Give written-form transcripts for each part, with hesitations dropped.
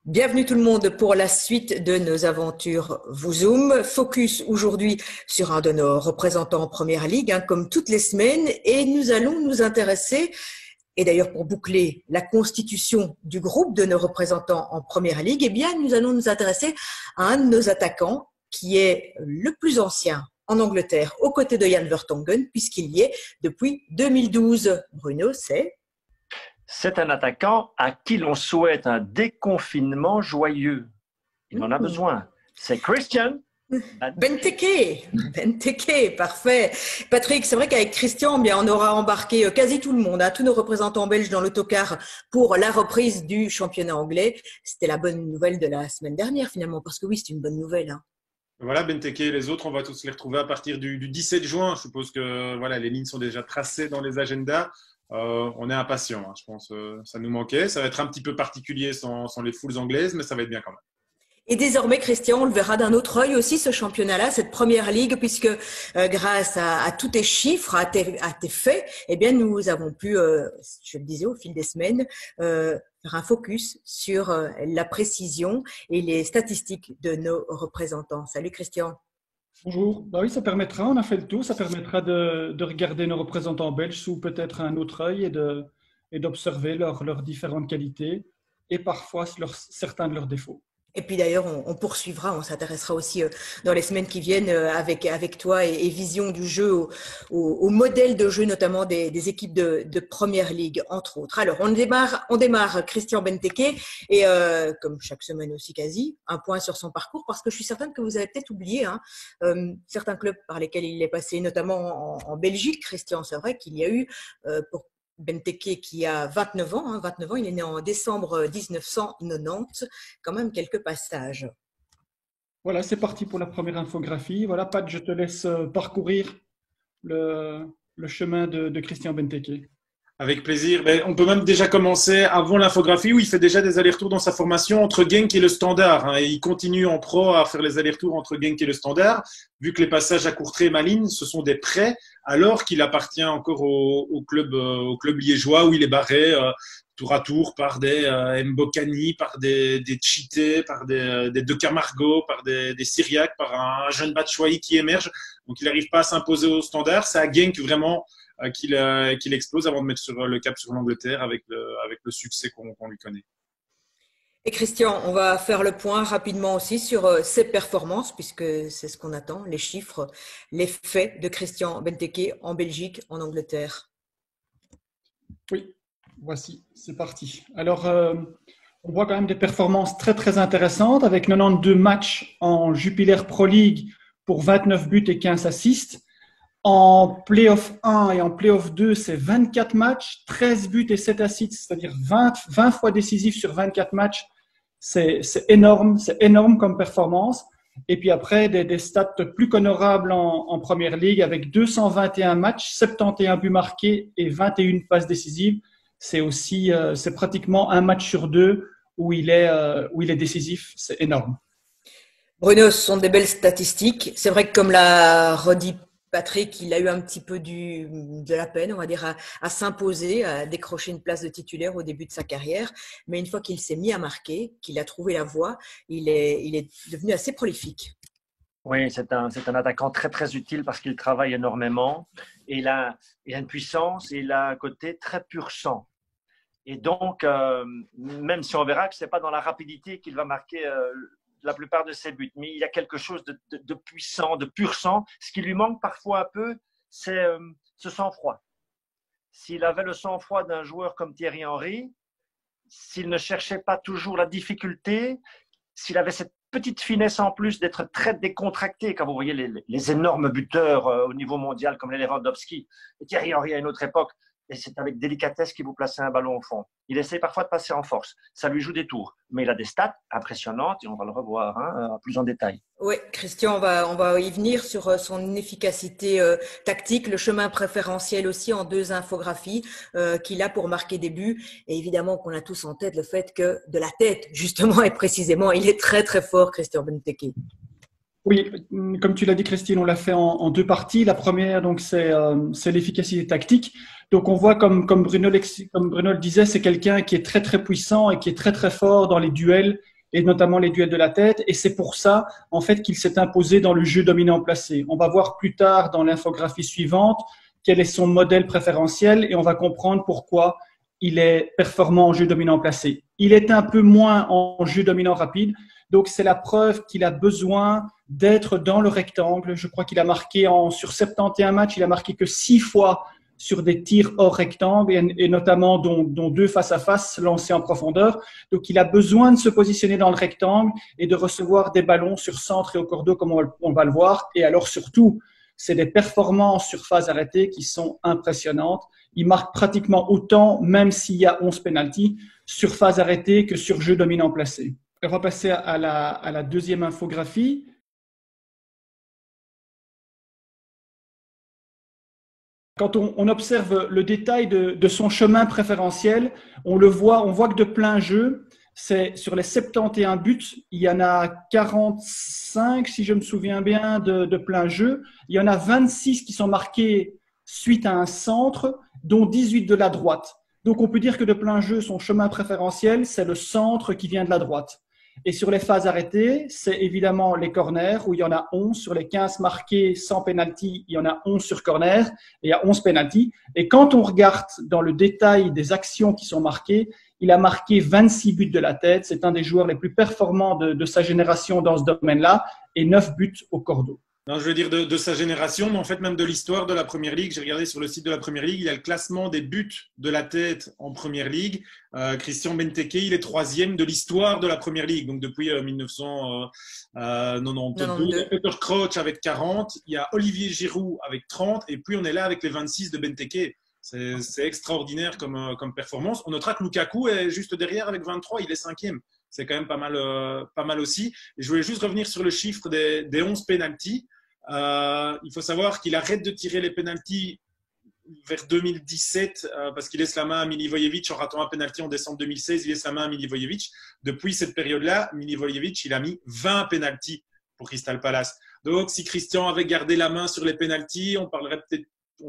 Bienvenue tout le monde pour la suite de nos aventures Vous-Zoom. Focus aujourd'hui sur un de nos représentants en Première Ligue, comme toutes les semaines, et nous allons nous intéresser, et d'ailleurs pour boucler la constitution du groupe de nos représentants en Première Ligue, eh bien nous allons nous intéresser à un de nos attaquants qui est le plus ancien en Angleterre aux côtés de Jan Vertonghen, puisqu'il y est depuis 2012. Bruno, c'est un attaquant à qui l'on souhaite un déconfinement joyeux. Il en a besoin. C'est Christian Benteke. Benteke, parfait. Patrick, c'est vrai qu'avec Christian, bien, on aura embarqué quasi tout le monde, tous nos représentants belges dans l'autocar pour la reprise du championnat anglais. C'était la bonne nouvelle de la semaine dernière finalement, parce que oui, c'est une bonne nouvelle. Voilà, Benteke et les autres, on va tous les retrouver à partir du 17 juin. Je suppose que voilà, les lignes sont déjà tracées dans les agendas. On est impatients, je pense. Ça nous manquait. Ça va être un petit peu particulier sans les foules anglaises, mais ça va être bien quand même. Et désormais, Christian, on le verra d'un autre œil aussi, ce championnat-là, cette première ligue, puisque grâce à tous tes chiffres, à tes faits, eh bien, nous avons pu, je le disais au fil des semaines, faire un focus sur la précision et les statistiques de nos représentants. Salut Christian. Bonjour. Bah oui, ça permettra, on a fait le tour, ça permettra de regarder nos représentants belges sous peut-être un autre œil et d'observer leurs différentes qualités et parfois certains de leurs défauts. Et puis d'ailleurs, on poursuivra, on s'intéressera aussi dans les semaines qui viennent avec toi et vision du jeu, au modèle de jeu notamment des équipes de Première Ligue, entre autres. Alors, on démarre Christian Benteke et comme chaque semaine aussi quasi, un point sur son parcours parce que je suis certaine que vous avez peut-être oublié certains clubs par lesquels il est passé, notamment en Belgique. Christian, c'est vrai qu'il y a eu pour Benteke qui a 29 ans, 29 ans, il est né en décembre 1990, quand même quelques passages. Voilà, c'est parti pour la première infographie. Voilà, Pat, je te laisse parcourir le chemin de Christian Benteke. Avec plaisir. On peut même déjà commencer avant l'infographie où il fait déjà des allers-retours dans sa formation entre Genk et le Standard. Et il continue en pro à faire les allers-retours entre Genk et le Standard, vu que les passages à Courtrai et Malines, ce sont des prêts, alors qu'il appartient encore au club liégeois où il est barré tour à tour par des Mbokani, par des Tchité, par des De Camargo, par des Syriac, par un jeune Batshuayi qui émerge. Donc il n'arrive pas à s'imposer au Standard. C'est à Genk vraiment qu'il explose avant de mettre le cap sur l'Angleterre avec le succès qu'on lui connaît. Et Christian, on va faire le point rapidement aussi sur ses performances, puisque c'est ce qu'on attend, les chiffres, les faits de Christian Benteke en Belgique, en Angleterre. Oui, voici, c'est parti. Alors, on voit quand même des performances très très intéressantes avec 92 matchs en Jupiler Pro League pour 29 buts et 15 assists. En Playoff 1 et en Playoff 2, c'est 24 matchs, 13 buts et 7 assists, c'est-à-dire 20 fois décisif sur 24 matchs. C'est énorme comme performance. Et puis après, des stats plus qu'honorables en Première Ligue avec 221 matchs, 71 buts marqués et 21 passes décisives. C'est aussi, c'est pratiquement un match sur deux où il est décisif. C'est énorme. Bruno, ce sont des belles statistiques. C'est vrai que comme l'a redit Patrick, il a eu un petit peu de la peine, on va dire, à s'imposer, à décrocher une place de titulaire au début de sa carrière. Mais une fois qu'il s'est mis à marquer, qu'il a trouvé la voie, il est devenu assez prolifique. Oui, c'est un attaquant très, très utile parce qu'il travaille énormément. Et il a une puissance et il a un côté très pur sang. Et donc, même si on verra que ce n'est pas dans la rapidité qu'il va marquer la plupart de ses buts, mais il y a quelque chose de puissant, de pur sang. Ce qui lui manque parfois un peu, c'est ce sang-froid. S'il avait le sang-froid d'un joueur comme Thierry Henry, s'il ne cherchait pas toujours la difficulté, s'il avait cette petite finesse en plus d'être très décontracté, quand vous voyez les énormes buteurs au niveau mondial comme les Lewandowski, et Thierry Henry à une autre époque, et c'est avec délicatesse qu'il vous plaçait un ballon au fond. Il essaie parfois de passer en force. Ça lui joue des tours. Mais il a des stats impressionnantes et on va le revoir plus en détail. Oui, Christian, on va y venir sur son efficacité tactique, le chemin préférentiel aussi en 2 infographies qu'il a pour marquer des buts. Et évidemment qu'on a tous en tête le fait que de la tête, justement et précisément, il est très très fort, Christian Benteke. Oui, comme tu l'as dit, Christine, on l'a fait en 2 parties. La première, donc, c'est l'efficacité tactique. Donc, on voit, comme Bruno le disait, c'est quelqu'un qui est très, très puissant et qui est très, très fort dans les duels et notamment les duels de la tête. Et c'est pour ça, en fait, qu'il s'est imposé dans le jeu dominant placé. On va voir plus tard dans l'infographie suivante quel est son modèle préférentiel et on va comprendre pourquoi il est performant en jeu dominant placé. Il est un peu moins en jeu dominant rapide, donc c'est la preuve qu'il a besoin d'être dans le rectangle. Je crois qu'il a marqué sur 71 matchs, il a marqué que 6 fois sur des tirs hors rectangle et notamment dont 2 face à face lancés en profondeur. Donc il a besoin de se positionner dans le rectangle et de recevoir des ballons sur centre et au cordeau comme on va le voir. Et alors surtout, c'est des performances sur phase arrêtée qui sont impressionnantes. Il marque pratiquement autant, même s'il y a 11 pénaltys, sur phase arrêtée que sur jeu dominant placé. On va passer à la deuxième infographie. Quand on observe le détail de son chemin préférentiel, on voit que de plein jeu, c'est sur les 71 buts, il y en a 45, si je me souviens bien, de plein jeu. Il y en a 26 qui sont marqués suite à un centre, dont 18 de la droite. Donc, on peut dire que de plein jeu, son chemin préférentiel, c'est le centre qui vient de la droite. Et sur les phases arrêtées, c'est évidemment les corners, où il y en a 11. Sur les 15 marqués sans pénalty, il y en a 11 sur corner, et il y a 11 pénalty. Et quand on regarde dans le détail des actions qui sont marquées, il a marqué 26 buts de la tête. C'est un des joueurs les plus performants de sa génération dans ce domaine-là, et 9 buts au cordeau. Non, je veux dire de sa génération, mais en fait même de l'histoire de la Première Ligue. J'ai regardé sur le site de la Première Ligue, il y a le classement des buts de la tête en Première Ligue. Christian Benteke, il est 3e de l'histoire de la Première Ligue, donc depuis 1992. Il y a Peter Crouch avec 40, il y a Olivier Giroud avec 30, et puis on est là avec les 26 de Benteke. C'est extraordinaire comme performance. On notera que Lukaku est juste derrière avec 23, il est 5e. C'est quand même pas mal aussi. Et je voulais juste revenir sur le chiffre des 11 pénaltys. Il faut savoir qu'il arrête de tirer les pénaltys vers 2017 parce qu'il laisse la main à Milivojevic en ratant un pénalty en décembre 2016. Il laisse la main à Milivojevic. Depuis cette période-là, Milivojevic, il a mis 20 pénaltys pour Crystal Palace. Donc, si Christian avait gardé la main sur les pénaltys, on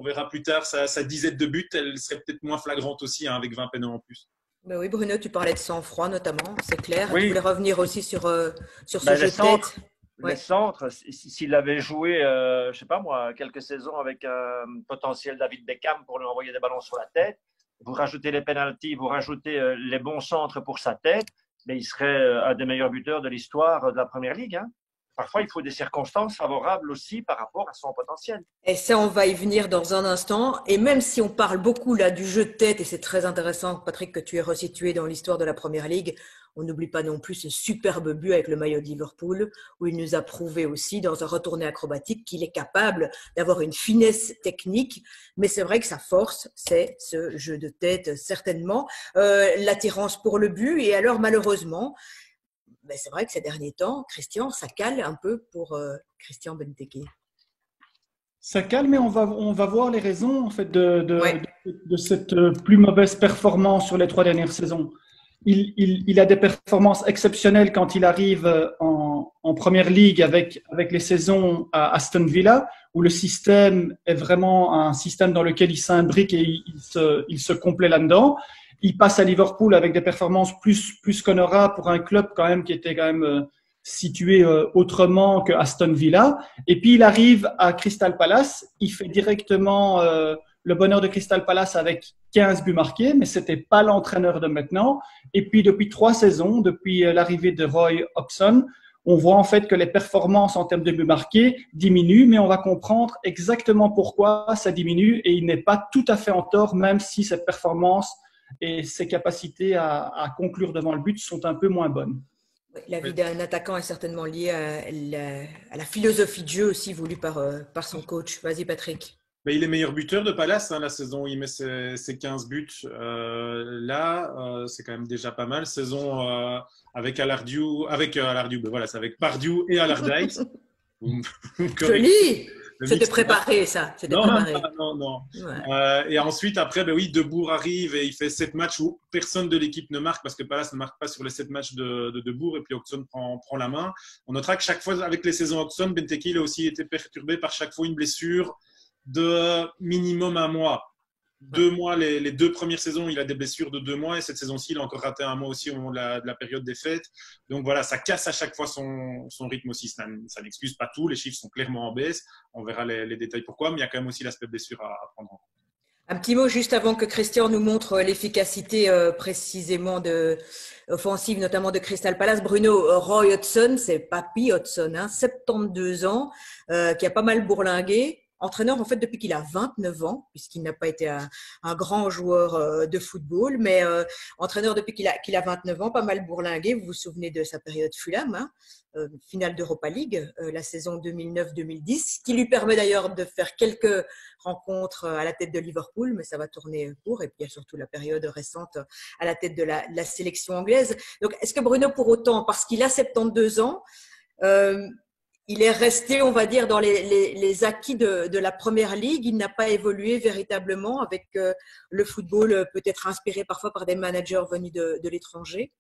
verra plus tard sa dizaine de buts. Elle serait peut-être moins flagrante aussi avec 20 pénals en plus. Ben oui, Bruno, tu parlais de sang-froid notamment, c'est clair. Oui. Tu voulais revenir aussi sur ce jeu de tête. Les centres, s'il avait joué, je sais pas moi, quelques saisons avec un potentiel David Beckham pour lui envoyer des ballons sur la tête, vous rajoutez les pénaltys, vous rajoutez les bons centres pour sa tête, mais il serait un des meilleurs buteurs de l'histoire de la Première Ligue. Hein. Parfois, il faut des circonstances favorables aussi par rapport à son potentiel. Et ça, on va y venir dans un instant. Et même si on parle beaucoup là du jeu de tête, et c'est très intéressant, Patrick, que tu es resitué dans l'histoire de la Première Ligue, on n'oublie pas non plus ce superbe but avec le maillot de Liverpool, où il nous a prouvé aussi dans un retourné acrobatique qu'il est capable d'avoir une finesse technique. Mais c'est vrai que sa force, c'est ce jeu de tête, certainement. L'attirance pour le but. Et alors, malheureusement, c'est vrai que ces derniers temps, Christian, ça cale un peu pour Christian Benteke. Ça cale, mais on va voir les raisons en fait de cette plus mauvaise performance sur les 3 dernières saisons. Il a des performances exceptionnelles quand il arrive en Première Ligue avec les saisons à Aston Villa, où le système est vraiment un système dans lequel il s'imbrique et il se complaît là-dedans. Il passe à Liverpool avec des performances plus qu'honorables pour un club quand même qui était quand même situé autrement que Aston Villa. Et puis il arrive à Crystal Palace, il fait directement le bonheur de Crystal Palace avec 15 buts marqués, mais c'était pas l'entraîneur de maintenant. Et puis depuis 3 saisons, depuis l'arrivée de Roy Hodgson, on voit en fait que les performances en termes de buts marqués diminuent, mais on va comprendre exactement pourquoi ça diminue et il n'est pas tout à fait en tort, même si cette performance et ses capacités à conclure devant le but sont un peu moins bonnes. La vie d'un attaquant est certainement liée à la philosophie de jeu aussi voulue par son coach. Vas-y Patrick. Mais il est meilleur buteur de Palace la saison où il met ses 15 buts. C'est quand même déjà pas mal. Saison avec voilà, c'est avec Pardew et Allardyce. Joli. C'était préparé, ça. Non. Ouais. Et ensuite, après, De Boer arrive et il fait 7 matchs où personne de l'équipe ne marque parce que Palace ne marque pas sur les 7 matchs de Boer et puis Hodgson prend la main. On notera que chaque fois, avec les saisons Hodgson, Benteke il a aussi été perturbé par chaque fois une blessure de minimum 1 mois. 2 mois, les 2 premières saisons, il a des blessures de 2 mois et cette saison-ci, il a encore raté 1 mois aussi au moment de la période des fêtes. Donc voilà, ça casse à chaque fois son rythme aussi. Ça n'excuse pas tout, les chiffres sont clairement en baisse. On verra les détails pourquoi, mais il y a quand même aussi l'aspect blessure à prendre en compte. Un petit mot juste avant que Christian nous montre l'efficacité précisément offensive, notamment de Crystal Palace. Bruno, Roy Hodgson, c'est Papy Hodgson, 72 ans, qui a pas mal bourlingué. Entraîneur en fait depuis qu'il a 29 ans, puisqu'il n'a pas été un grand joueur de football, mais entraîneur depuis qu'il a 29 ans, pas mal bourlingué. Vous vous souvenez de sa période Fulham, finale d'Europa League, la saison 2009-2010, qui lui permet d'ailleurs de faire quelques rencontres à la tête de Liverpool, mais ça va tourner court. Et puis il y a surtout la période récente à la tête de la sélection anglaise. Donc est-ce que Bruno, pour autant, parce qu'il a 72 ans, il est resté, on va dire, dans les acquis de la première ligue. Il n'a pas évolué véritablement avec le football peut-être inspiré parfois par des managers venus de l'étranger.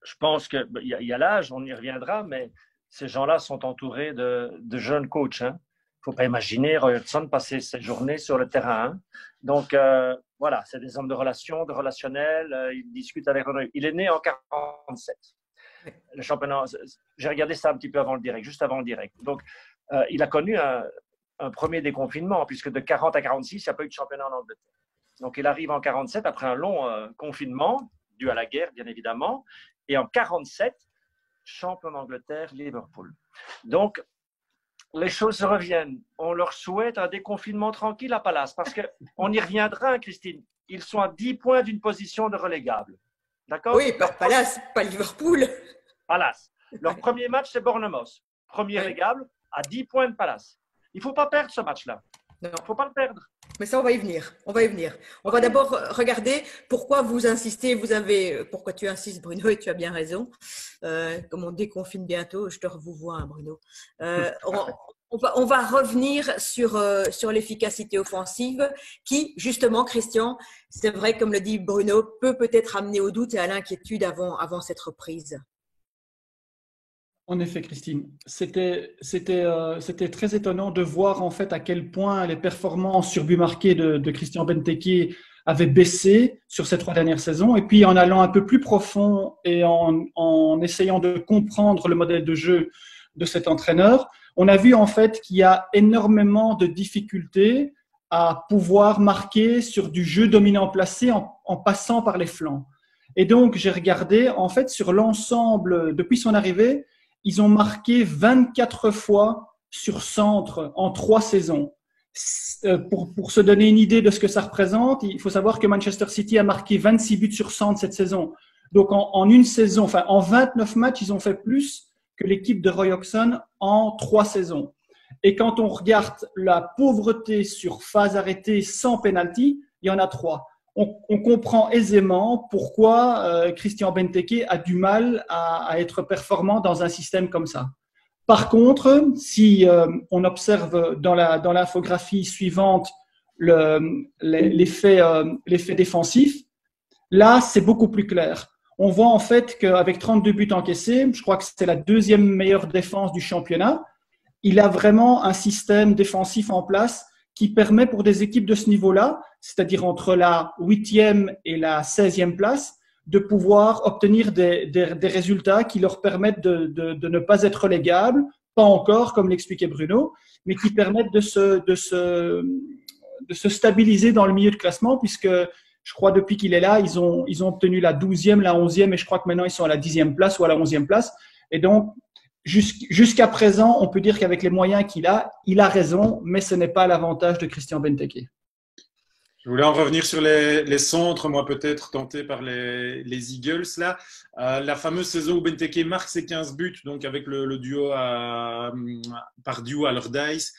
Je pense qu'il y a l'âge, on y reviendra, mais ces gens-là sont entourés de jeunes coachs. Il ne faut pas imaginer Roy Hodgson passer ses journées sur le terrain. Donc, voilà, c'est des hommes de relations, de relationnel. Ils discutent avec eux. Il est né en 1947. Le championnat, j'ai regardé ça un petit peu avant le direct, juste avant le direct. Donc, il a connu un premier déconfinement, puisque de 40 à 46, il n'y a pas eu de championnat en Angleterre. Donc, il arrive en 47 après un long confinement, dû à la guerre, bien évidemment. Et en 47, champion d'Angleterre, Liverpool. Donc, les choses reviennent. On leur souhaite un déconfinement tranquille à Palace, parce qu'on y reviendra, Christine. Ils sont à 10 points d'une position de relégable. D'accord ? Oui, pas Palace, pas Liverpool. Palace. Leur premier match, c'est Bournemouth. Premier relégable, à 10 points de Palace. Il ne faut pas perdre ce match-là. Il ne faut pas le perdre. Mais ça, on va y venir. On va d'abord regarder pourquoi vous insistez. Pourquoi tu insistes, Bruno, et tu as bien raison. Comme on déconfine bientôt, je te revois, Bruno. On va revenir sur l'efficacité offensive qui, justement, Christian, c'est vrai, comme le dit Bruno, peut-être amener au doute et à l'inquiétude avant cette reprise. En effet, Christine, c'était très étonnant de voir en fait à quel point les performances sur but marqué de Christian Benteke avaient baissé sur ces 3 dernières saisons. Et puis en allant un peu plus profond et en essayant de comprendre le modèle de jeu de cet entraîneur, on a vu en fait qu'il y a énormément de difficultés à pouvoir marquer sur du jeu dominant placé en passant par les flancs. Et donc j'ai regardé en fait sur l'ensemble depuis son arrivée. Ils ont marqué 24 fois sur centre en 3 saisons. Pour se donner une idée de ce que ça représente, il faut savoir que Manchester City a marqué 26 buts sur centre cette saison. Donc en une saison, enfin en 29 matchs, ils ont fait plus que l'équipe de Roy Hodgson en 3 saisons. Et quand on regarde la pauvreté sur phase arrêtée sans penalty, il y en a 3. On comprend aisément pourquoi Christian Benteke a du mal à être performant dans un système comme ça. Par contre, si on observe dans l'infographie suivante l'effet défensif, là, c'est beaucoup plus clair. On voit en fait qu'avec 32 buts encaissés, je crois que c'est la 2e meilleure défense du championnat, il a vraiment un système défensif en place qui permet pour des équipes de ce niveau-là, c'est-à-dire entre la 8e et la 16e place, de pouvoir obtenir des résultats qui leur permettent de ne pas être relégables, pas encore, comme l'expliquait Bruno, mais qui permettent de se stabiliser dans le milieu de classement, puisque je crois depuis qu'il est là, ils ont obtenu la 12e, la 11e, et je crois que maintenant ils sont à la 10e place ou à la 11e place. Et donc, jusqu'à présent, on peut dire qu'avec les moyens qu'il a, il a raison, mais ce n'est pas l'avantage de Christian Benteke. Je voulais en revenir sur les centres, moi peut-être tenté par les Eagles. Là. La fameuse saison où Benteke marque ses 15 buts, donc avec le duo Pardew à Allardyce.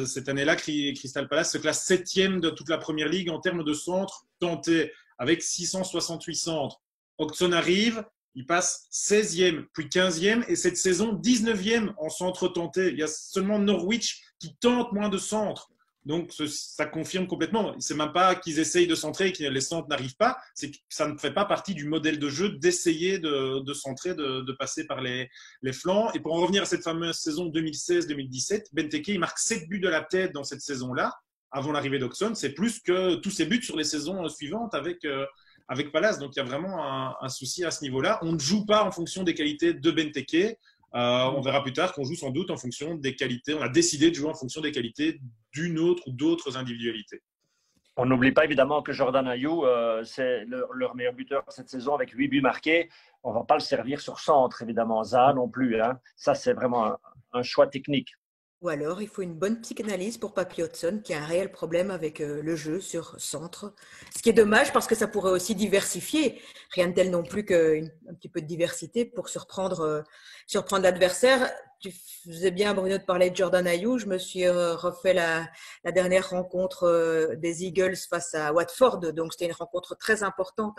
Cette année-là, Crystal Palace se classe 7e de toute la Première Ligue en termes de centres tentés, avec 668 centres. Hodgson arrive, il passe 16e, puis 15e, et cette saison, 19e en centre tenté. Il y a seulement Norwich qui tente moins de centres. Donc, ça confirme complètement. C'est même pas qu'ils essayent de centrer et que les centres n'arrivent pas. C'est que ça ne fait pas partie du modèle de jeu d'essayer de centrer, de passer par les flancs. Et pour en revenir à cette fameuse saison 2016-2017, Benteke, il marque 7 buts de la tête dans cette saison-là. avant l'arrivée d'Oxon, c'est plus que tous ses buts sur les saisons suivantes avec Palace. Donc, il y a vraiment un souci à ce niveau-là. On ne joue pas en fonction des qualités de Benteke. On verra plus tard qu'on joue sans doute en fonction des qualités. On a décidé de jouer en fonction des qualités d'une autre ou d'autres individualités. On n'oublie pas évidemment que Jordan Ayew, c'est leur meilleur buteur cette saison avec 8 buts marqués. On ne va pas le servir sur centre, évidemment. Zaha non plus. Hein. Ça, c'est vraiment un choix technique. Ou alors, il faut une bonne psychanalyse pour Papy Hodgson, qui a un réel problème avec le jeu sur centre. Ce qui est dommage parce que ça pourrait aussi diversifier. Rien de tel non plus qu'un petit peu de diversité pour surprendre l'adversaire. Tu faisais bien, Bruno, de parler de Jordan Ayew. Je me suis refait la dernière rencontre des Eagles face à Watford. Donc, c'était une rencontre très importante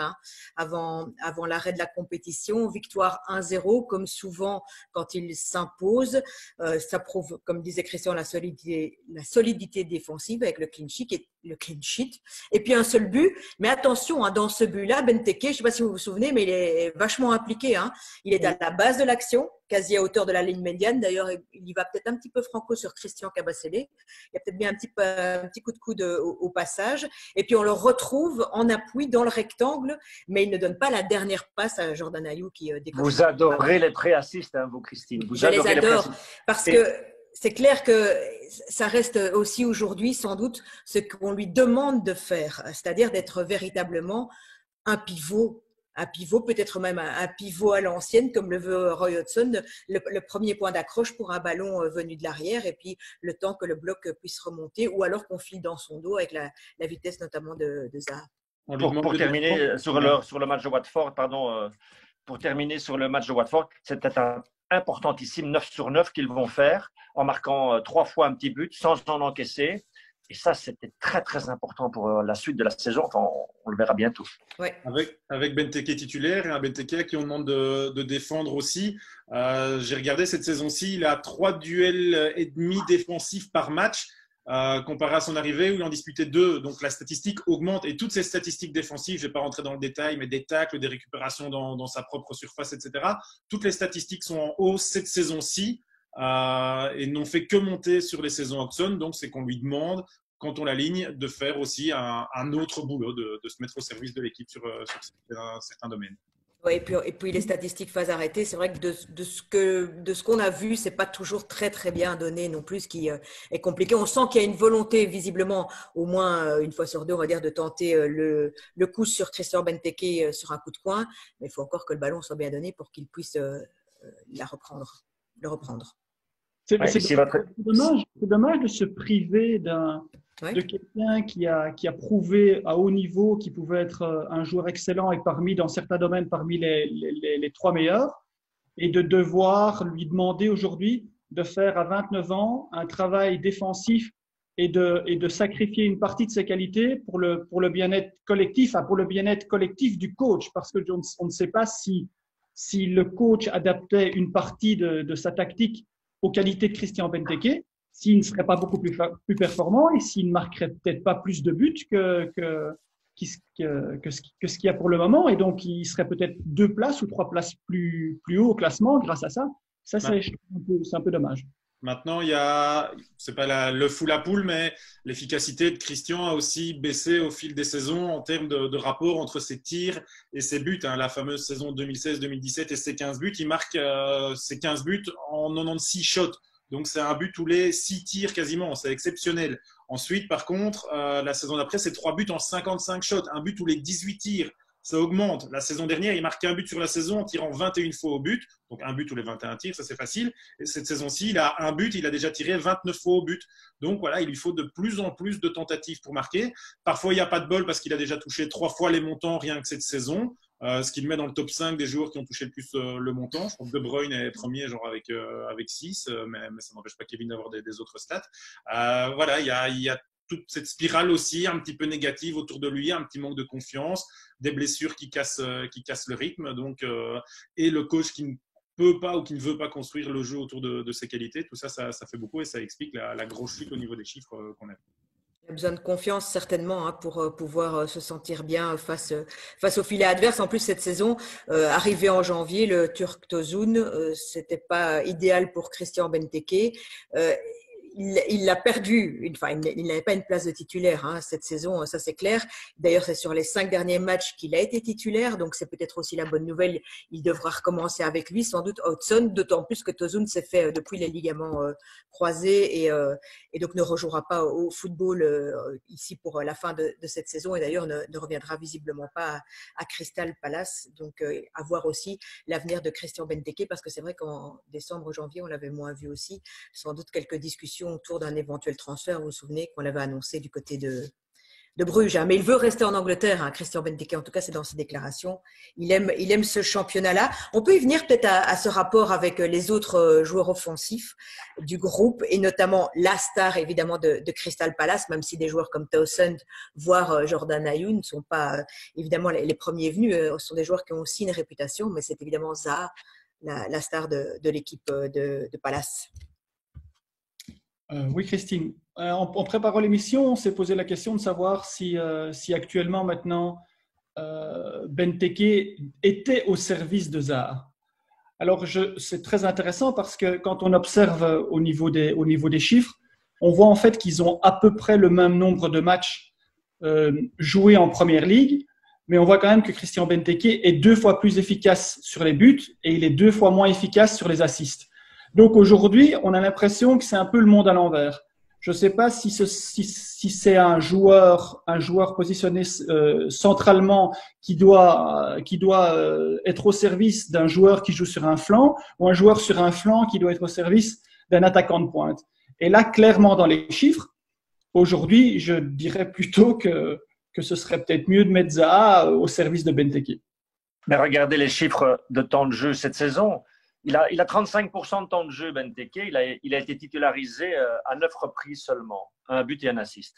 avant l'arrêt de la compétition. Victoire 1-0, comme souvent quand il s'impose. Ça prouve, comme disait Christian, la solidité défensive avec le clean sheet. Et puis, un seul but. Mais attention, dans ce but-là, Benteke, je ne sais pas si vous vous souvenez, mais il est vachement impliqué. Il est à la base de l'action, quasi à hauteur de la ligne médiane. D'ailleurs, il y va peut-être un petit peu franco sur Christian Kabasele. Il y a peut-être bien un petit coup de coude au passage. Et puis, on le retrouve en appui dans le rectangle, mais il ne donne pas la dernière passe à Jordan Ayew qui décoche. Vous adorez les pré-assists, vous, Christine. Je les adore parce que c'est clair que ça reste aussi aujourd'hui sans doute ce qu'on lui demande de faire, c'est-à-dire d'être véritablement un pivot peut-être même un pivot à l'ancienne, comme le veut Roy Hodgson, le premier point d'accroche pour un ballon venu de l'arrière et puis le temps que le bloc puisse remonter ou alors qu'on file dans son dos avec la vitesse notamment de Zaha. Pour terminer sur le match de Watford, pour terminer sur le match de Watford, c'était importantissime 9 sur 9 qu'ils vont faire en marquant 3 fois un petit but sans en encaisser. Et ça, c'était très, très important pour la suite de la saison. Enfin, on le verra bientôt. Ouais. Avec Benteke titulaire et un Benteke à qui on demande de défendre aussi. J'ai regardé cette saison-ci, il a 3 duels et demi défensifs par match. Comparé à son arrivée où il en disputait 2, donc la statistique augmente et toutes ces statistiques défensives, je ne vais pas rentrer dans le détail, mais des tacles, des récupérations dans sa propre surface, etc. Toutes les statistiques sont en hausse cette saison-ci et n'ont fait que monter sur les saisons Hodgson, donc c'est qu'on lui demande, quand on l'aligne, de faire aussi un autre boulot, de se mettre au service de l'équipe sur certains domaines. Ouais, et puis les statistiques phase arrêtée, c'est vrai que de ce qu'on a vu, c'est pas toujours très très bien donné non plus, ce qui est compliqué. On sent qu'il y a une volonté visiblement, au moins une fois sur deux, on va dire, de tenter le coup sur Christian Benteke sur un coup de coin, mais il faut encore que le ballon soit bien donné pour qu'il puisse le reprendre. C'est dommage de se priver de quelqu'un qui a prouvé à haut niveau qu'il pouvait être un joueur excellent et dans certains domaines parmi les 3 meilleurs, et de devoir lui demander aujourd'hui de faire à 29 ans un travail défensif et de sacrifier une partie de ses qualités pour le bien-être collectif, pour le bien-être collectif du coach, parce qu'on ne sait pas si le coach adaptait une partie de sa tactique aux qualités de Christian Benteke, s'il ne serait pas beaucoup plus performant et s'il ne marquerait peut-être pas plus de buts que ce qu'il y a pour le moment. Et donc, il serait peut-être 2 places ou 3 places plus haut au classement grâce à ça. Ça, c'est un peu dommage. Maintenant, c'est pas le fou la poule, mais l'efficacité de Christian a aussi baissé au fil des saisons en termes de rapport entre ses tirs et ses buts. La fameuse saison 2016-2017 et ses 15 buts, il marque ses 15 buts en 96 shots. Donc, c'est un but tous les 6 tirs quasiment. C'est exceptionnel. Ensuite, par contre, la saison d'après, c'est 3 buts en 55 shots. Un but tous les 18 tirs. Ça augmente. La saison dernière, il marquait un but sur la saison en tirant 21 fois au but. Donc, un but tous les 21 tirs, ça c'est facile. Et cette saison-ci, il a un but, il a déjà tiré 29 fois au but. Donc, voilà, il lui faut de plus en plus de tentatives pour marquer. Parfois, il n'y a pas de bol parce qu'il a déjà touché 3 fois les montants rien que cette saison. Ce qui le met dans le top 5 des joueurs qui ont touché le plus le montant. Je crois que De Bruyne est premier, genre avec 6, mais ça n'empêche pas Kevin d'avoir des autres stats. Voilà, il y a toute cette spirale aussi un petit peu négative autour de lui, un petit manque de confiance, des blessures qui cassent le rythme, donc, et le coach qui ne peut pas ou qui ne veut pas construire le jeu autour de ses qualités. Tout ça fait beaucoup et ça explique la grosse chute au niveau des chiffres qu'on a. Il a besoin de confiance certainement pour pouvoir se sentir bien face au filet adverse. En plus, cette saison, arrivé en janvier, le Turk Tosun, c'était pas idéal pour Christian Benteke. il l'a perdu. Enfin, il n'avait pas une place de titulaire cette saison, ça c'est clair. D'ailleurs, c'est sur les 5 derniers matchs qu'il a été titulaire, donc c'est peut-être aussi la bonne nouvelle. Il devra recommencer avec lui, sans doute Hodgson, d'autant plus que Tosun s'est fait depuis les ligaments croisés et donc ne rejouera pas au football ici pour la fin de cette saison et d'ailleurs ne reviendra visiblement pas à Crystal Palace. Donc, à voir aussi l'avenir de Christian Benteke parce que c'est vrai qu'en décembre, janvier, on l'avait moins vu aussi. Sans doute quelques discussions autour d'un éventuel transfert. Vous vous souvenez qu'on l'avait annoncé du côté de Bruges. Mais il veut rester en Angleterre, Christian Benteke. En tout cas, c'est dans ses déclarations. Il aime ce championnat-là. On peut y venir peut-être à ce rapport avec les autres joueurs offensifs du groupe et notamment la star évidemment de Crystal Palace, même si des joueurs comme Townsend, voire Jordan Ayew ne sont pas évidemment les premiers venus. Ce sont des joueurs qui ont aussi une réputation, mais c'est évidemment Zaha, la star de l'équipe de Palace. Oui, Christine. En préparant l'émission, on s'est posé la question de savoir si actuellement, maintenant, Benteke était au service de Zaha. Alors, c'est très intéressant parce que quand on observe au niveau des chiffres, on voit en fait qu'ils ont à peu près le même nombre de matchs joués en Première Ligue, mais on voit quand même que Christian Benteke est 2 fois plus efficace sur les buts et il est 2 fois moins efficace sur les assists. Donc aujourd'hui, on a l'impression que c'est un peu le monde à l'envers. Je ne sais pas si c'est un joueur positionné centralement qui doit être au service d'un joueur qui joue sur un flanc ou un joueur sur un flanc qui doit être au service d'un attaquant de pointe. Et là, clairement, dans les chiffres, aujourd'hui, je dirais plutôt que ce serait peut-être mieux de mettre Zaha au service de Benteke. Mais regardez les chiffres de temps de jeu cette saison. Il a 35% de temps de jeu, Benteke. Il a été titularisé à 9 reprises seulement, un but et un assist.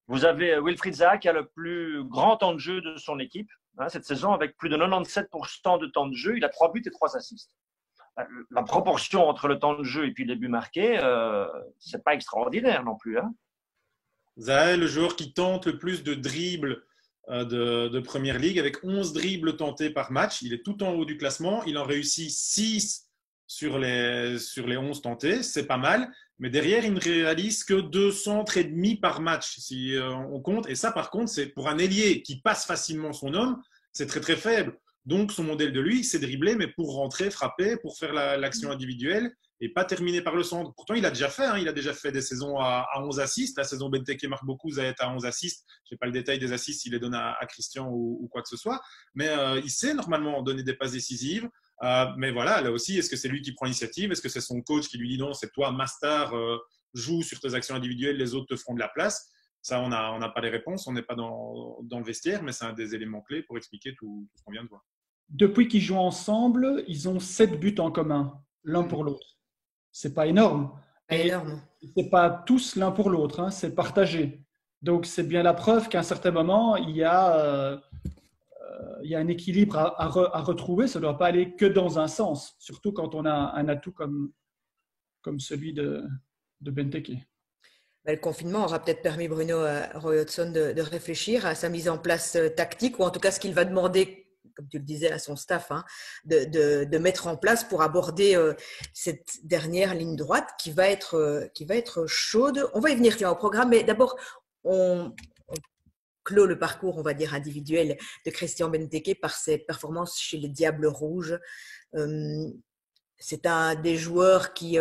Vous avez Wilfried Zaha qui a le plus grand temps de jeu de son équipe cette saison avec plus de 97% de temps de jeu. Il a 3 buts et 3 assists. La proportion entre le temps de jeu et puis les buts marqués, c'est pas extraordinaire non plus. Zaha est le joueur qui tente le plus de dribbles de Première Ligue avec 11 dribbles tentés par match. Il est tout en haut du classement. Il en réussit 6 sur les 11 tentés. C'est pas mal. Mais derrière, il ne réalise que 2 centres et demi par match si on compte. Et ça, par contre, c'est pour un ailier qui passe facilement son homme, c'est très très faible. Donc, son modèle de lui, c'est dribbler, mais pour rentrer, frapper, pour faire l'action individuelle et pas terminer par le centre. Pourtant, il a déjà fait des saisons à 11 assists. La saison Benteke marque beaucoup, Zaha est à 11 assists. Je n'ai pas le détail des assists, il les donne à Christian ou quoi que ce soit. Mais il sait normalement donner des passes décisives. Mais voilà, là aussi, est-ce que c'est lui qui prend l'initiative? Est-ce que c'est son coach qui lui dit non, c'est toi, master, joue sur tes actions individuelles, les autres te feront de la place? Ça, on n'a pas les réponses, on n'est pas dans le vestiaire, mais c'est un des éléments clés pour expliquer tout ce qu'on vient de voir. Depuis qu'ils jouent ensemble, ils ont 7 buts en commun, l'un pour l'autre. C'est pas énorme. Et c'est pas tous l'un pour l'autre, c'est partagé. Donc, c'est bien la preuve qu'à un certain moment, il y a un équilibre à retrouver. Ça ne doit pas aller que dans un sens, surtout quand on a un atout comme celui de Benteke. Le confinement aura peut-être permis Bruno Roy Hodgson de réfléchir à sa mise en place tactique ou en tout cas ce qu'il va demander, comme tu le disais, à son staff, de mettre en place pour aborder cette dernière ligne droite qui va être chaude. On va y venir au programme, mais d'abord, on clôt le parcours, on va dire, individuel de Christian Benteke par ses performances chez les Diables Rouges. C'est un des joueurs qui,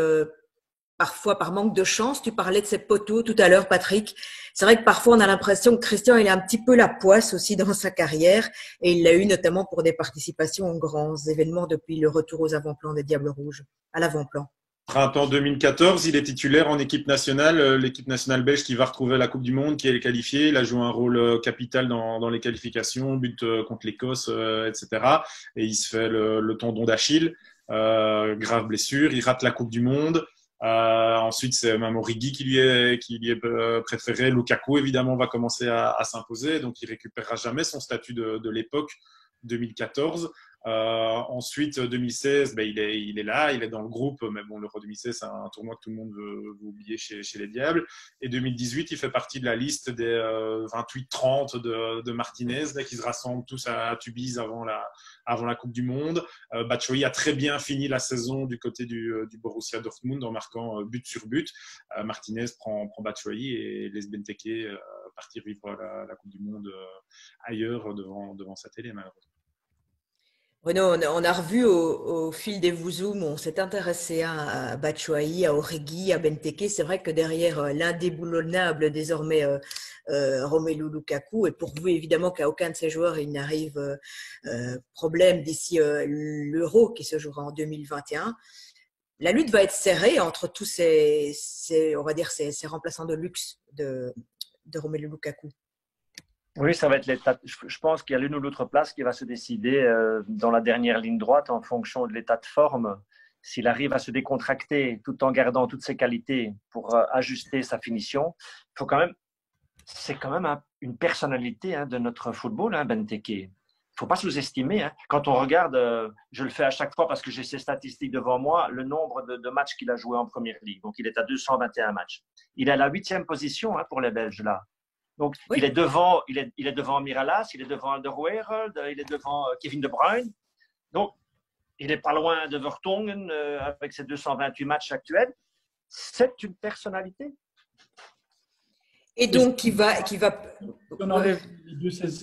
parfois, par manque de chance, tu parlais de ses poteaux tout à l'heure, Patrick. C'est vrai que parfois, on a l'impression que Christian, il a un petit peu la poisse aussi dans sa carrière et il l'a eu notamment pour des participations aux grands événements depuis le retour aux avant-plans des Diables Rouges, à l'avant-plan. Printemps 2014, il est titulaire en équipe nationale, l'équipe nationale belge qui va retrouver la Coupe du Monde, qui est qualifiée. Il a joué un rôle capital dans les qualifications, but contre l'Écosse, etc. Et il se fait le tendon d'Achille, grave blessure. Il rate la Coupe du Monde. Ensuite, c'est même Origi qui lui est préféré. Lukaku, évidemment, va commencer à s'imposer. Donc, il récupérera jamais son statut de l'époque 2014. Ensuite, 2016, il est là, il est dans le groupe, mais bon, l'Euro 2016, c'est un tournoi que tout le monde veut oublier chez les Diables. Et 2018, il fait partie de la liste des 28-30 de Martinez, là, qui se rassemblent tous à Tubize avant la Coupe du Monde. Batshuayi a très bien fini la saison du côté du Borussia Dortmund en marquant but sur but. Martinez prend Batshuayi et laisse Benteke partir vivre la Coupe du Monde ailleurs devant sa télé, malheureusement. Bruno, on a revu au fil des Vouzoum, on s'est intéressé à Batshuayi, à Origi, à Benteke. C'est vrai que derrière l'indéboulonnable désormais Romelu Lukaku, et pourvu évidemment qu'à aucun de ces joueurs il n'arrive problème d'ici l'Euro qui se jouera en 2021, la lutte va être serrée entre tous ces on va dire ces remplaçants de luxe de Romelu Lukaku. Oui, ça va être l'état. Je pense qu'il y a l'une ou l'autre place qui va se décider dans la dernière ligne droite en fonction de l'état de forme. S'il arrive à se décontracter tout en gardant toutes ses qualités pour ajuster sa finition, faut quand même, c'est quand même une personnalité de notre football, Benteke. Il ne faut pas sous-estimer. Quand on regarde, je le fais à chaque fois parce que j'ai ces statistiques devant moi, le nombre de matchs qu'il a joué en Première Ligue. Donc, il est à 221 matchs. Il est à la 8e position pour les Belges, là. Donc, oui. il est devant Miralas, il est devant Alderweireld, il est devant Kevin De Bruyne. Donc, il n'est pas loin de Vertonghen avec ses 228 matchs actuels. C'est une personnalité. Et donc, qui va… On enlève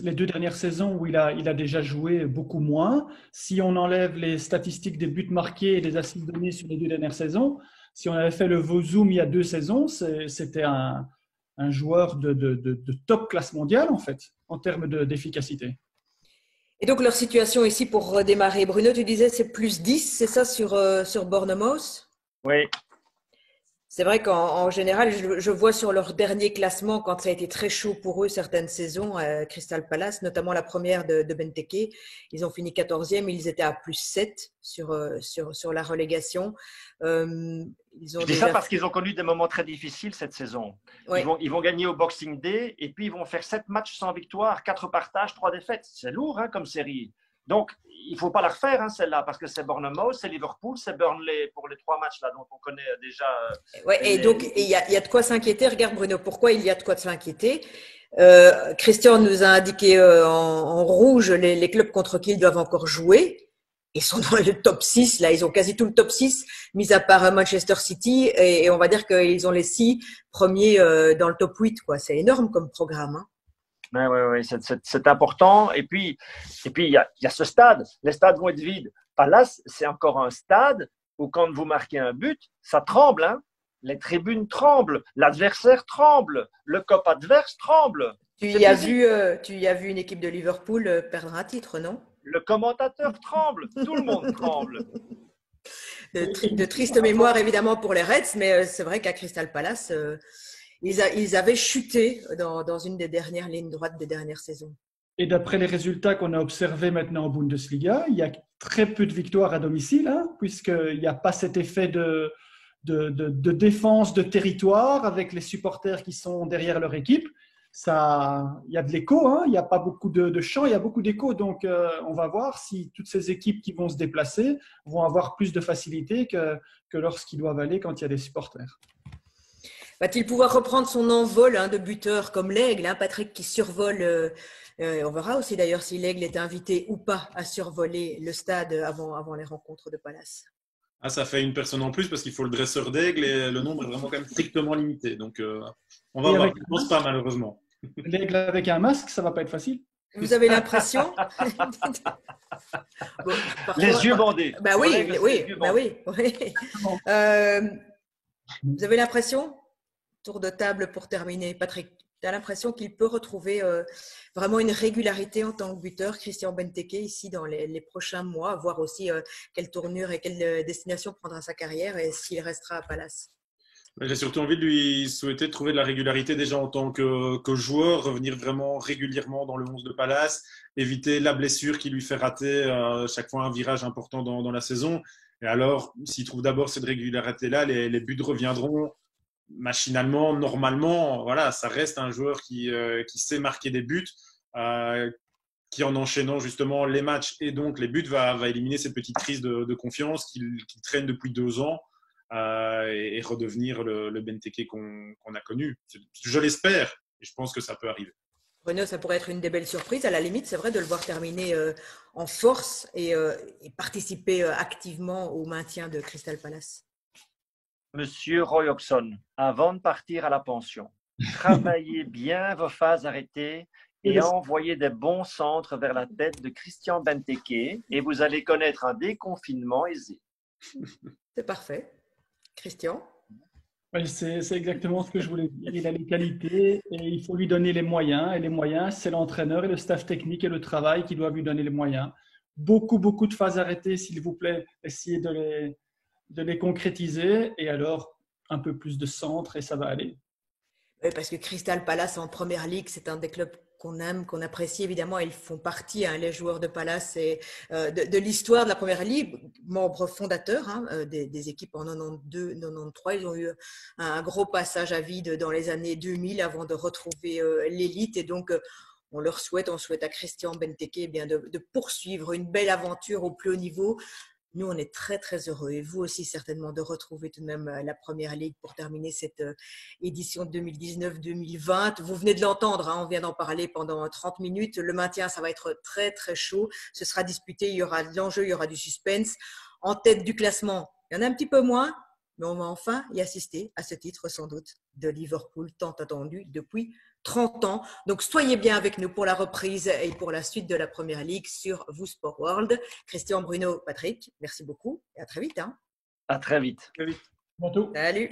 les deux dernières saisons où il a déjà joué beaucoup moins. Si on enlève les statistiques des buts marqués et des assists donnés sur les 2 dernières saisons, si on avait fait le Vozum il y a 2 saisons, c'était un joueur de top classe mondiale, en fait, en termes d'efficacité. Et donc, leur situation ici, pour redémarrer, Bruno, tu disais c'est plus 10, c'est ça, sur Bournemouth? Oui. C'est vrai qu'en général, je vois sur leur dernier classement, quand ça a été très chaud pour eux, certaines saisons, Crystal Palace, notamment la première de Benteke, ils ont fini 14e, ils étaient à plus 7 sur la relégation. Je dis ça parce qu'ils ont connu des moments très difficiles cette saison. Oui. Ils vont gagner au Boxing Day et puis ils vont faire 7 matchs sans victoire, 4 partages, 3 défaites. C'est lourd comme série. Donc, il ne faut pas la refaire, celle-là, parce que c'est Bournemouth, c'est Liverpool, c'est Burnley pour les 3 matchs là, dont on connaît déjà. Et donc, il y a de quoi s'inquiéter. Regarde, Bruno, pourquoi il y a de quoi s'inquiéter. Christian nous a indiqué en rouge les clubs contre qui ils doivent encore jouer. Ils sont dans le top 6, là, ils ont quasi tout le top 6, mis à part Manchester City, et on va dire qu'ils ont les 6 premiers dans le top 8, quoi. C'est énorme comme programme. Oui, c'est important. Et puis il y a ce stade. Les stades vont être vides. Palace, c'est encore un stade où quand vous marquez un but, ça tremble. Les tribunes tremblent, l'adversaire tremble, le cop adverse tremble. Tu y as vu une équipe de Liverpool perdre un titre, non? Le commentateur tremble, tout le monde tremble. De triste mémoire évidemment pour les Reds, mais c'est vrai qu'à Crystal Palace… Ils avaient chuté dans une des dernières lignes droites des dernières saisons. Et d'après les résultats qu'on a observés maintenant en Bundesliga, il y a très peu de victoires à domicile, puisqu'il n'y a pas cet effet de défense de territoire avec les supporters qui sont derrière leur équipe. Il y a de l'écho, il n'y a pas beaucoup de chants, il y a beaucoup d'écho. Donc, on va voir si toutes ces équipes qui vont se déplacer vont avoir plus de facilité que lorsqu'ils doivent aller quand il y a des supporters. Va-t-il pouvoir reprendre son envol de buteur comme l'Aigle, Patrick, qui survole on verra aussi d'ailleurs si l'Aigle est invité ou pas à survoler le stade avant les rencontres de Palace. Ça fait une personne en plus parce qu'il faut le dresseur d'Aigle et le nombre est vraiment quand même strictement limité. Donc, on va voir. Je ne pense pas, malheureusement. L'Aigle avec un masque, ça ne va pas être facile. Vous avez l'impression Les yeux bandés. Oui. Vous avez l'impression, tour de table pour terminer, Patrick, tu as l'impression qu'il peut retrouver vraiment une régularité en tant que buteur, Christian Benteke, ici dans les prochains mois, voir aussi quelle tournure et quelle destination prendra sa carrière et s'il restera à Palace? J'ai surtout envie de lui souhaiter de trouver de la régularité déjà en tant que joueur, revenir vraiment régulièrement dans le 11 de Palace, éviter la blessure qui lui fait rater chaque fois un virage important dans la saison. Et alors, s'il trouve d'abord cette régularité-là, les buts reviendront machinalement, normalement. Voilà, ça reste un joueur qui sait marquer des buts. qui en enchaînant justement les matchs et donc les buts va éliminer cette petite crise de confiance qu'il traîne depuis 2 ans et redevenir le Benteke qu'on a connu. Je l'espère et je pense que ça peut arriver. Bruno, ça pourrait être une des belles surprises. À la limite, c'est vrai de le voir terminer en force et participer activement au maintien de Crystal Palace. Monsieur Roy Hodgson, avant de partir à la pension, travaillez bien vos phases arrêtées et envoyez des bons centres vers la tête de Christian Benteke et vous allez connaître un déconfinement aisé. C'est parfait. Christian? Oui, c'est exactement ce que je voulais dire. Il a les qualités et il faut lui donner les moyens. Et les moyens, c'est l'entraîneur et le staff technique et le travail qui doivent lui donner les moyens. Beaucoup de phases arrêtées, s'il vous plaît. Essayez de les concrétiser et alors un peu plus de centre et ça va aller. Oui, parce que Crystal Palace en première ligue, c'est un des clubs qu'on aime, qu'on apprécie évidemment. Ils font partie, les joueurs de Palace, et de l'histoire de la première ligue, membres fondateurs des équipes en 92, 93. Ils ont eu un gros passage à vide dans les années 2000 avant de retrouver l'élite. Et donc, on souhaite à Christian Benteke de poursuivre une belle aventure au plus haut niveau. Nous, on est très, très heureux, et vous aussi certainement, de retrouver tout de même la Première Ligue pour terminer cette édition 2019-2020. Vous venez de l'entendre, on vient d'en parler pendant 30 minutes. Le maintien, ça va être très, très chaud. Ce sera disputé, il y aura de l'enjeu, il y aura du suspense. En tête du classement, il y en a un petit peu moins, mais on va enfin y assister à ce titre, sans doute, de Liverpool, tant attendu depuis 30 ans. Donc, soyez bien avec nous pour la reprise et pour la suite de la Première Ligue sur Vous Sport World. Christian, Bruno, Patrick, merci beaucoup et à très vite. À très vite. Très vite. Bientôt. Salut.